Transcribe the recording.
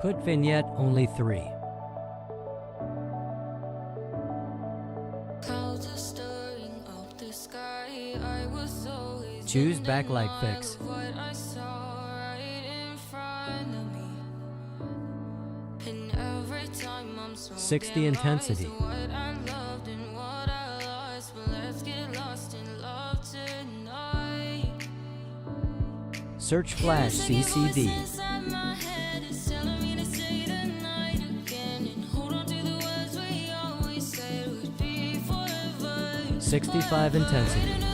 Put vignette only 3. Choose backlight fix. So 60 intensity. Search flash CCD. my head is telling me to say goodnight again and hold on to the words we always said would be forever. 65 intensity.